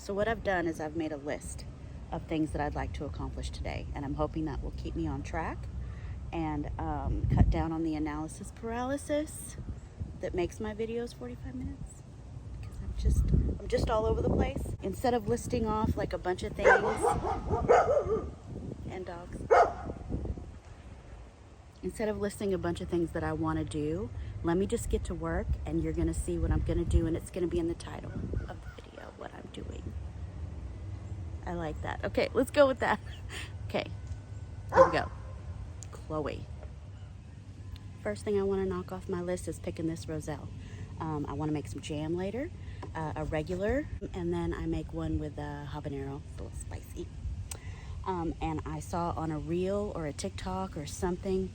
So what I've done is I've made a list of things that I'd like to accomplish today, and I'm hoping that will keep me on track and cut down on the analysis paralysis that makes my videos 45 minutes, because I'm just all over the place. Instead of listing off like a bunch of things, and dogs, instead of listing a bunch of things that I want to do, let me just get to work, and you're gonna see what I'm gonna do, and it's gonna be in the title of the video, what I'm doing. I like that. Okay, let's go with that. Okay, here we go. Chloe. First thing I want to knock off my list is picking this Roselle. I want to make some jam later, a regular, and then I make one with a habanero, it's a little spicy. And I saw on a reel or a TikTok or something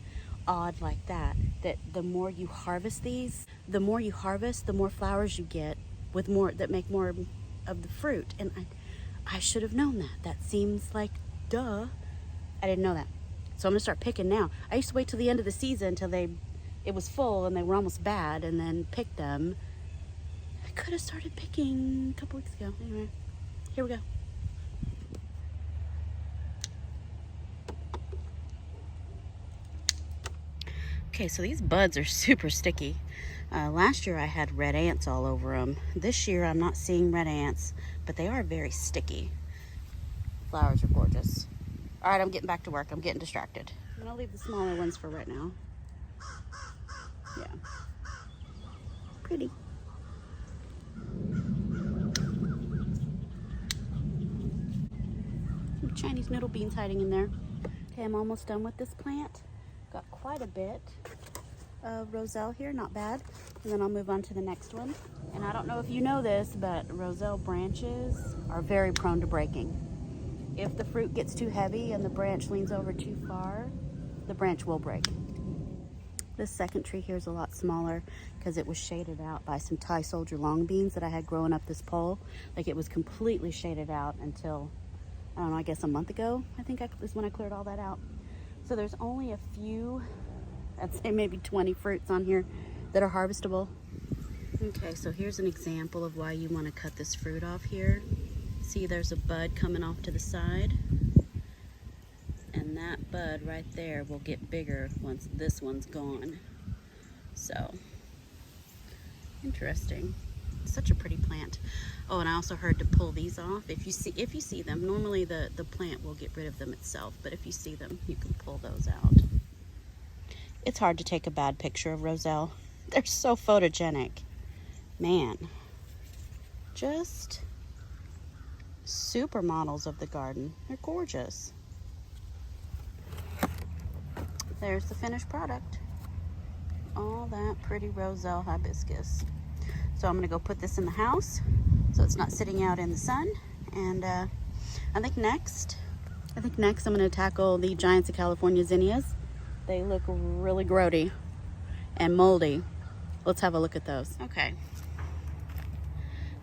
odd like that the more you harvest these, the more you harvest, the more flowers you get with more that make more of the fruit. And I should have known that. That seems like duh. I didn't know that. So I'm gonna start picking now. I used to wait till the end of the season till it was full and they were almost bad, and then pick them. I could have started picking a couple weeks ago. Anyway, here we go. Okay, so these buds are super sticky. Last year I had red ants all over them. This year I'm not seeing red ants, but they are very sticky. Flowers are gorgeous. All right, I'm getting back to work. I'm getting distracted. I'm gonna leave the smaller ones for right now. Yeah. Pretty. Some Chinese noodle beans hiding in there. Okay, I'm almost done with this plant. Got quite a bit of Roselle here, not bad. And then I'll move on to the next one. And I don't know if you know this, but Roselle branches are very prone to breaking. If the fruit gets too heavy and the branch leans over too far, the branch will break. This second tree here is a lot smaller because it was shaded out by some Thai soldier long beans that I had growing up this pole. Like, it was completely shaded out until, I don't know, I guess a month ago, I think is when I cleared all that out. So there's only a few, I'd say maybe 20 fruits on here that are harvestable. Okay, so here's an example of why you want to cut this fruit off here. See, there's a bud coming off to the side, and that bud right there will get bigger once this one's gone. So interesting. Such a pretty plant. Oh, and I also heard to pull these off. If you see them, normally the plant will get rid of them itself, but if you see them, you can pull those out. It's hard to take a bad picture of Roselle. They're so photogenic. Man, just supermodels of the garden. They're gorgeous. There's the finished product. All that pretty Roselle hibiscus. So I'm gonna go put this in the house so it's not sitting out in the sun. And I think next I'm gonna tackle the Giants of California Zinnias. They look really grody and moldy. Let's have a look at those. Okay.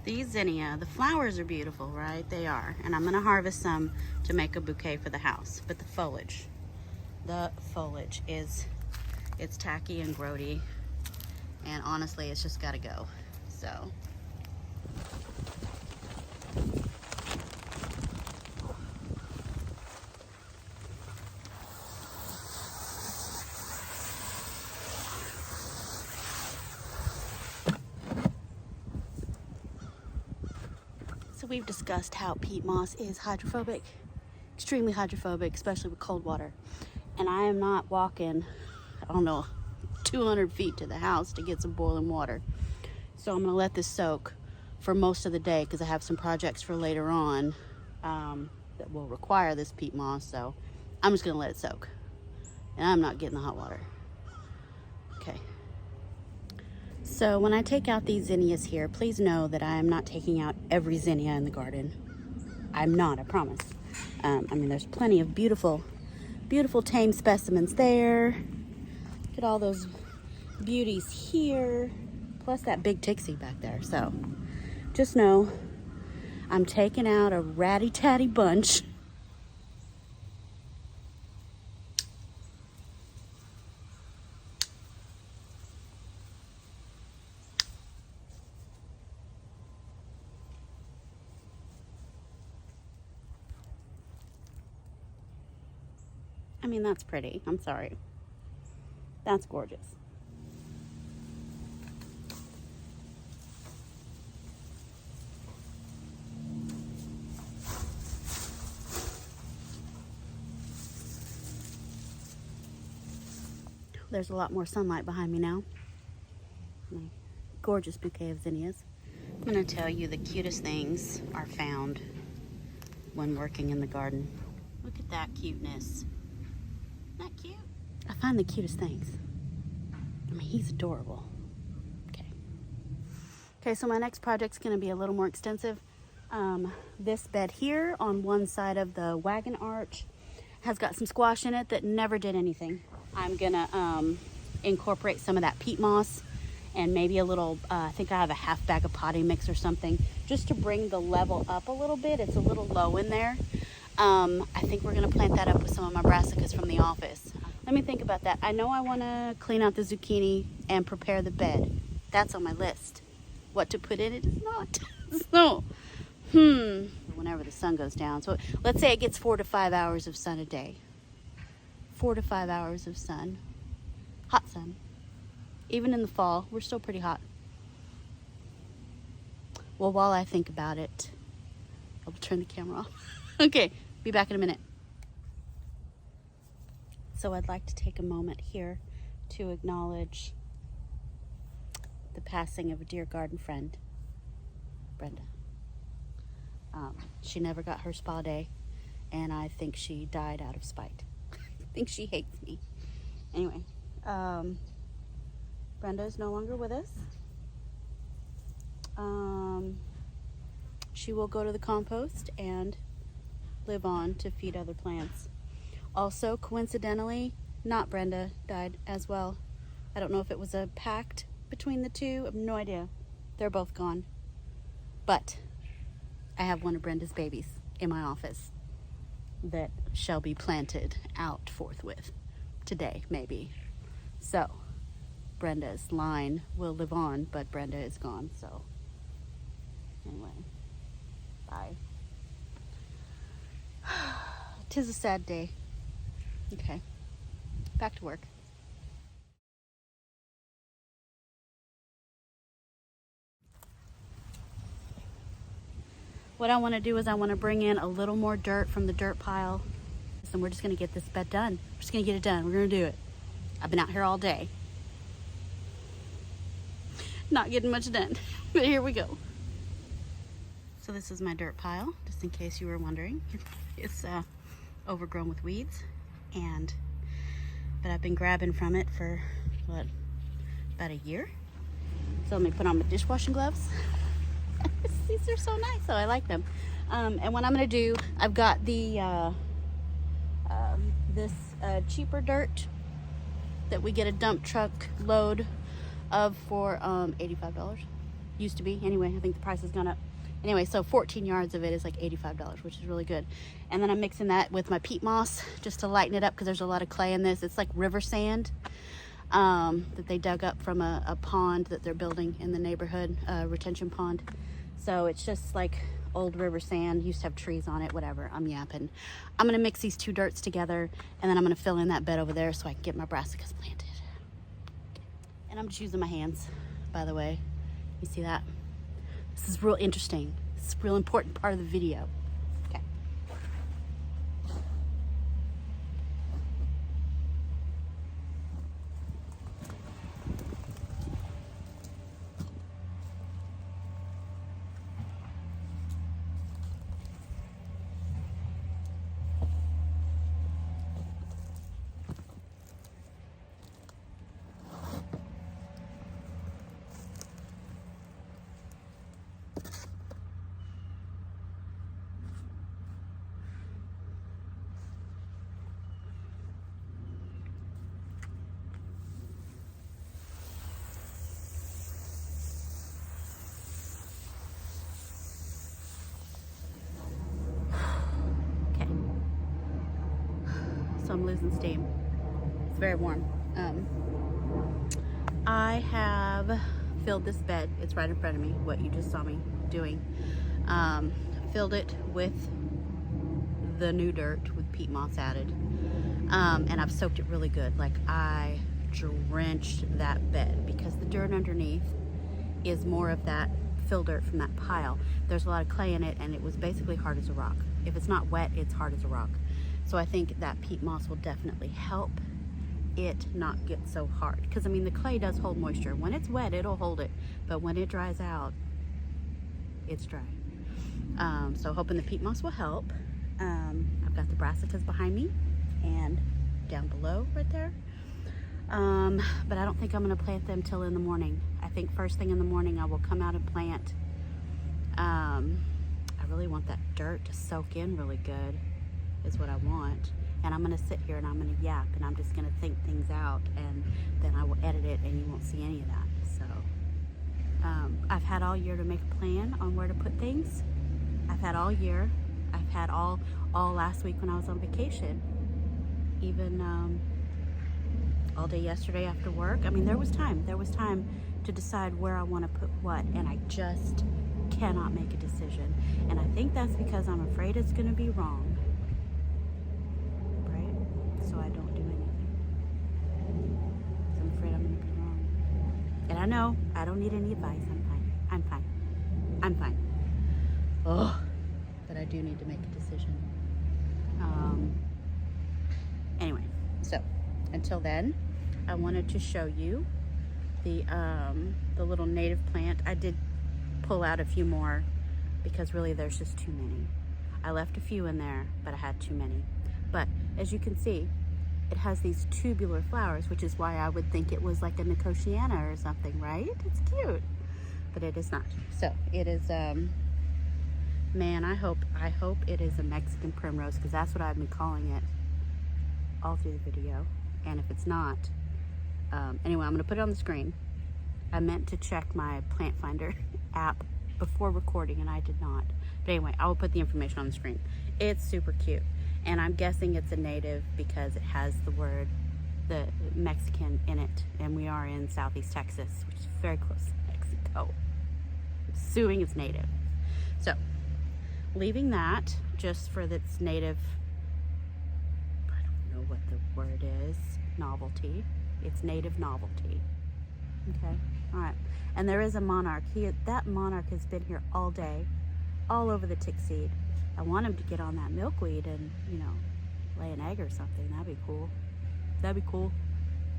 These zinnia, the flowers are beautiful, right? They are. And I'm gonna harvest some to make a bouquet for the house. But the foliage is, it's tacky and grody. And honestly, it's just gotta go. So. So we've discussed how peat moss is hydrophobic, extremely hydrophobic, especially with cold water. And I am not walking, I don't know, 200 feet to the house to get some boiling water. So I'm gonna let this soak for most of the day because I have some projects for later on that will require this peat moss. So I'm just gonna let it soak. And I'm not getting the hot water. Okay. So when I take out these zinnias here, please know that I am not taking out every zinnia in the garden. I'm not, I promise. I mean, there's plenty of beautiful, beautiful tame specimens there. Look at all those beauties here, plus that big Tixie back there. So just know I'm taking out a ratty-tatty bunch. I mean, that's pretty. I'm sorry. That's gorgeous. There's a lot more sunlight behind me now. My gorgeous bouquet of zinnias. I'm going to tell you the cutest things are found when working in the garden. Look at that cuteness. Isn't that cute? I find the cutest things. I mean, he's adorable. Okay. Okay, so my next project's going to be a little more extensive. This bed here on one side of the wagon arch has got some squash in it that never did anything. I'm gonna incorporate some of that peat moss and maybe a little, I think I have a half bag of potting mix or something, just to bring the level up a little bit. It's a little low in there. I think we're gonna plant that up with some of my brassicas from the office. Let me think about that. I know I wanna clean out the zucchini and prepare the bed. That's on my list. What to put in it is not. So, whenever the sun goes down. So let's say it gets 4 to 5 hours of sun a day. 4 to 5 hours of sun. Hot sun. Even in the fall, we're still pretty hot. Well, while I think about it, I'll turn the camera off. Okay, be back in a minute. So I'd like to take a moment here to acknowledge the passing of a dear garden friend, Brenda. She never got her spa day, and I think she died out of spite. I think she hates me. Anyway, Brenda is no longer with us. She will go to the compost and live on to feed other plants. Also, coincidentally, not Brenda died as well. I don't know if it was a pact between the two. I have no idea. They're both gone. But I have one of Brenda's babies in my office that shall be planted out forthwith. Today, maybe. So, Brenda's line will live on, but Brenda is gone, so anyway, bye. 'Tis a sad day. Okay, back to work. What I want to do is I want to bring in a little more dirt from the dirt pile. And we're just going to get this bed done. We're just going to get it done. We're going to do it. I've been out here all day. Not getting much done, but here we go. So this is my dirt pile, just in case you were wondering. It's overgrown with weeds, but I've been grabbing from it for, what, about a year? So let me put on my dishwashing gloves. These are so nice, so I like them. And what I'm going to do, I've got the this cheaper dirt that we get a dump truck load of for $85. Used to be. Anyway, I think the price has gone up. Anyway, so 14 yards of it is like $85, which is really good. And then I'm mixing that with my peat moss just to lighten it up because there's a lot of clay in this. It's like river sand that they dug up from a pond that they're building in the neighborhood, retention pond. So it's just like old river sand, used to have trees on it, whatever. I'm yapping. I'm gonna mix these two dirts together, and then I'm gonna fill in that bed over there so I can get my brassicas planted. And I'm just using my hands, by the way. You see that? This is real interesting. It's a real important part of the video. Okay. I'm losing steam. It's very warm. I have filled this bed. It's right in front of me, what you just saw me doing. Filled it with the new dirt with peat moss added. And I've soaked it really good. Like, I drenched that bed because the dirt underneath is more of that fill dirt from that pile. There's a lot of clay in it, and it was basically hard as a rock. If it's not wet, it's hard as a rock. So I think that peat moss will definitely help it not get so hard, because I mean the clay does hold moisture. When it's wet, it'll hold it, but when it dries out, it's dry. So hoping the peat moss will help. I've got the brassicas behind me and down below right there. But I don't think I'm gonna plant them till in the morning. I think first thing in the morning I will come out and plant. I really want that dirt to soak in really good, is what I want. And I'm gonna sit here and I'm gonna yap, and I'm just gonna think things out, and then I will edit it and you won't see any of that. So I've had all year to make a plan on where to put things. I've had all year. I've had all last week when I was on vacation. Even all day yesterday after work. I mean, there was time to decide where I want to put what, and I just cannot make a decision. And I think that's because I'm afraid it's going to be wrong, right? So I don't do anything. I'm afraid I'm going to be wrong. And I know I don't need any advice. I'm fine. Oh, but I do need to make a decision. Anyway, so until then, I wanted to show you the little native plant. I did pull out a few more because really there's just too many. I left a few in there, but I had too many. But as you can see, it has these tubular flowers, which is why I would think it was like a nicotiana or something, right? It's cute, but it is not. So it is, man, I hope it is a Mexican primrose, because that's what I've been calling it all through the video. And if it's not, anyway, I'm gonna put it on the screen. I meant to check my plant finder app before recording, and I did not. But anyway, I will put the information on the screen. It's super cute, and I'm guessing it's a native because it has the Mexican in it, and we are in Southeast Texas, which is very close to Mexico. I'm assuming it's native. So, leaving that just for its native, I don't know what the word is, novelty. It's native novelty. Okay, all right. And there is a monarch. That monarch has been here all day, all over the tick seed. I want him to get on that milkweed and, you know, lay an egg or something. That'd be cool. That'd be cool.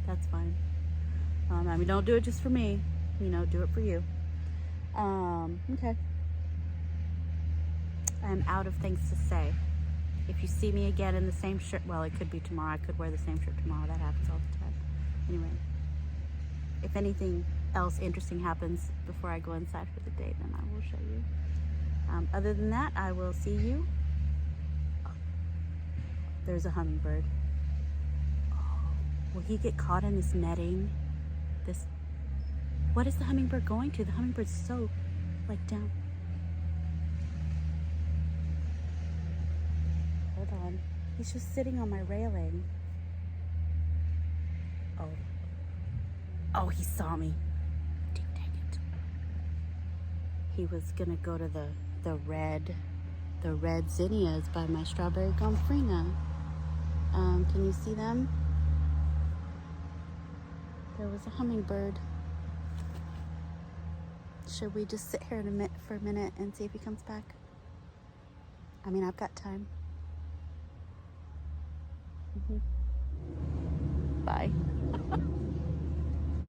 That's fine. I mean, don't do it just for me. You know, do it for you. Okay. I'm out of things to say. If you see me again in the same shirt, well, it could be tomorrow. I could wear the same shirt tomorrow. That happens all the time. Anyway, if anything else interesting happens before I go inside for the day, then I will show you. Other than that, I will see you. Oh, there's a hummingbird. Oh, will he get caught in this netting? What is the hummingbird going to? The hummingbbird's so, like, down. Hold on. He's just sitting on my railing. Oh, he saw me. Dang it. He was gonna go to the red zinnias by my strawberry gomphrena. Can you see them? There was a hummingbird. Should we just sit here for a minute and see if he comes back? I mean, I've got time. Bye.